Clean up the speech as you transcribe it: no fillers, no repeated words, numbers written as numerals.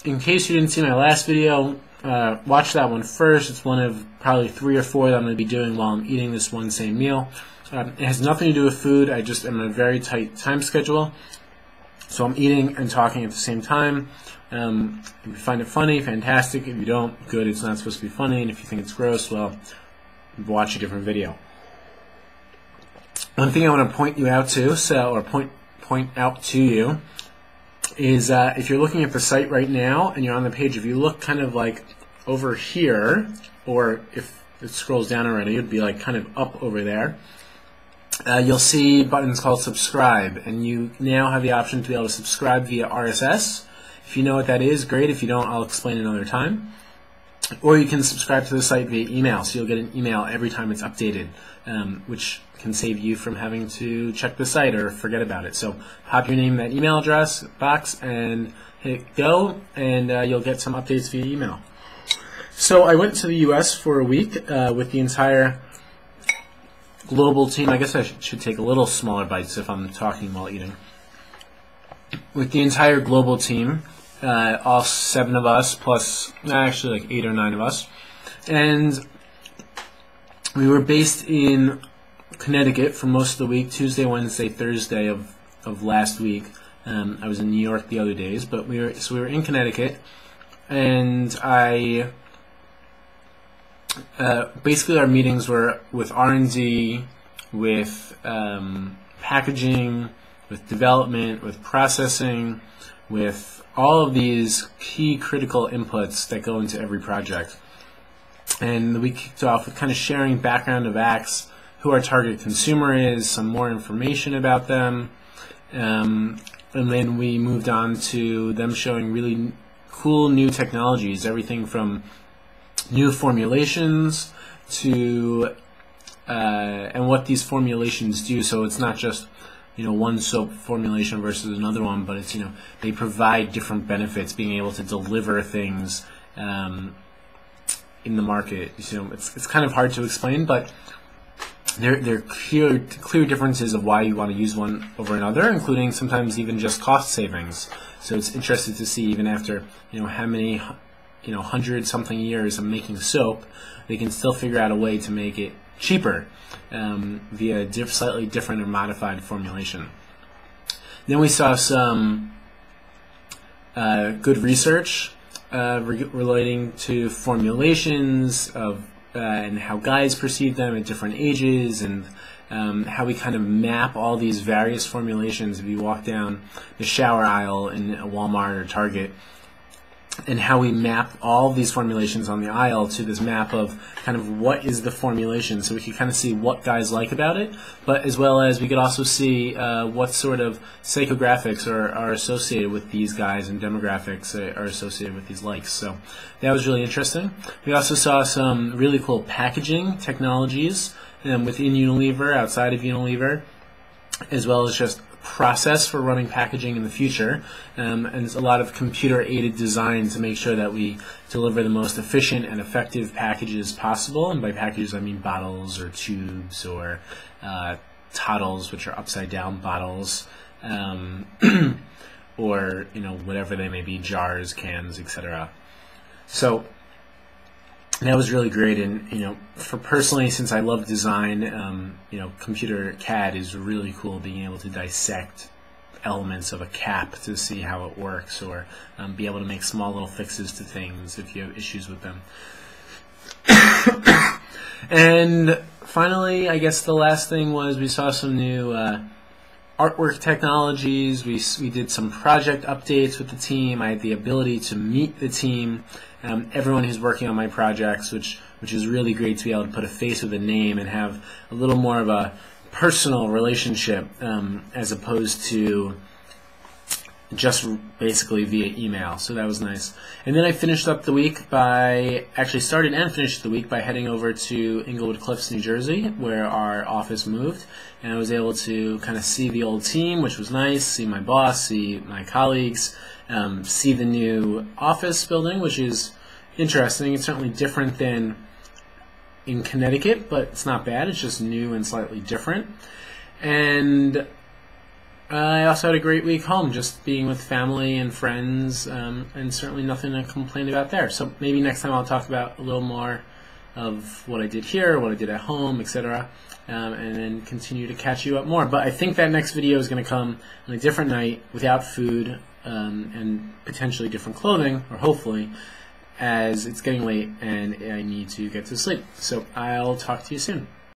in case you didn't see my last video, watch that one first. It's one of probably 3 or 4 that I'm going to be doing while I'm eating this one same meal. It has nothing to do with food. I just am in a very tight time schedule. So I'm eating and talking at the same time. If you find it funny, fantastic. If you don't, good. It's not supposed to be funny. And if you think it's gross, well, watch a different video. One thing I want to point you out to, point out to you, is if you're looking at the site right now and you're on the page, if you look kind of like over here, or if it scrolls down already, it would be like kind of up over there. You'll see buttons called subscribe, and you now have the option to be able to subscribe via RSS. If you know what that is, great. If you don't, I'll explain another time. Or you can subscribe to the site via email, so you'll get an email every time it's updated, which can save you from having to check the site or forget about it. So pop your name in that email address box and hit go, and you'll get some updates via email. So I went to the US for a week with the entire global team. I guess I should take a little smaller bites if I'm talking while eating. With the entire global team, all 7 of us, plus actually like 8 or 9 of us, and we were based in Connecticut for most of the week, Tuesday, Wednesday, Thursday of last week. I was in New York the other days, but we were in Connecticut, and basically our meetings were with R&D, with packaging, with development, with processing, with all of these key critical inputs that go into every project. And we kicked off with kind of sharing background of Axe, who our target consumer is, some more information about them, and then we moved on to them showing really cool new technologies, everything from new formulations to and what these formulations do. So it's not just one soap formulation versus another one, but it's they provide different benefits, being able to deliver things in the market. It's kind of hard to explain, but there are clear differences of why you want to use one over another, including sometimes even just cost savings. So it's interesting to see, even after how many 100-something years of making soap, they can still figure out a way to make it cheaper via slightly different or modified formulation. Then we saw some good research relating to formulations of and how guys perceive them at different ages, and how we kind of map all these various formulations if you walk down the shower aisle in a Walmart or Target, and how we map all these formulations on the aisle to this map of kind of what is the formulation, so we can kind of see what guys like about it, but as well as we could also see what sort of psychographics are associated with these guys, and demographics are associated with these likes. So that was really interesting. We also saw some really cool packaging technologies within Unilever, outside of Unilever, as well as just process for running packaging in the future, and a lot of computer-aided design to make sure that we deliver the most efficient and effective packages possible. And by packages, I mean bottles or tubes or toddles, which are upside-down bottles, or whatever they may be, jars, cans, etc. So that was really great, and for personally, since I love design, computer CAD is really cool, being able to dissect elements of a cap to see how it works, or be able to make small little fixes to things if you have issues with them. And finally, I guess the last thing was we saw some new artwork technologies. We did some project updates with the team. I had the ability to meet the team, everyone who's working on my projects, which is really great to be able to put a face with a name and have a little more of a personal relationship, as opposed to just basically via email. So that was nice. And then I finished up the week by, actually started and finished the week by heading over to Englewood Cliffs, New Jersey, where our office moved, and I was able to kind of see the old team, which was nice, see my boss, see my colleagues, see the new office building, which is interesting. It's certainly different than in Connecticut, but it's not bad. It's just new and slightly different. And I also had a great week home, just being with family and friends, and certainly nothing to complain about there. So maybe next time I'll talk about a little more of what I did here, what I did at home, etc., and then continue to catch you up more. But I think that next video is going to come on a different night, without food, and potentially different clothing, or hopefully, as it's getting late and I need to get to sleep. So I'll talk to you soon.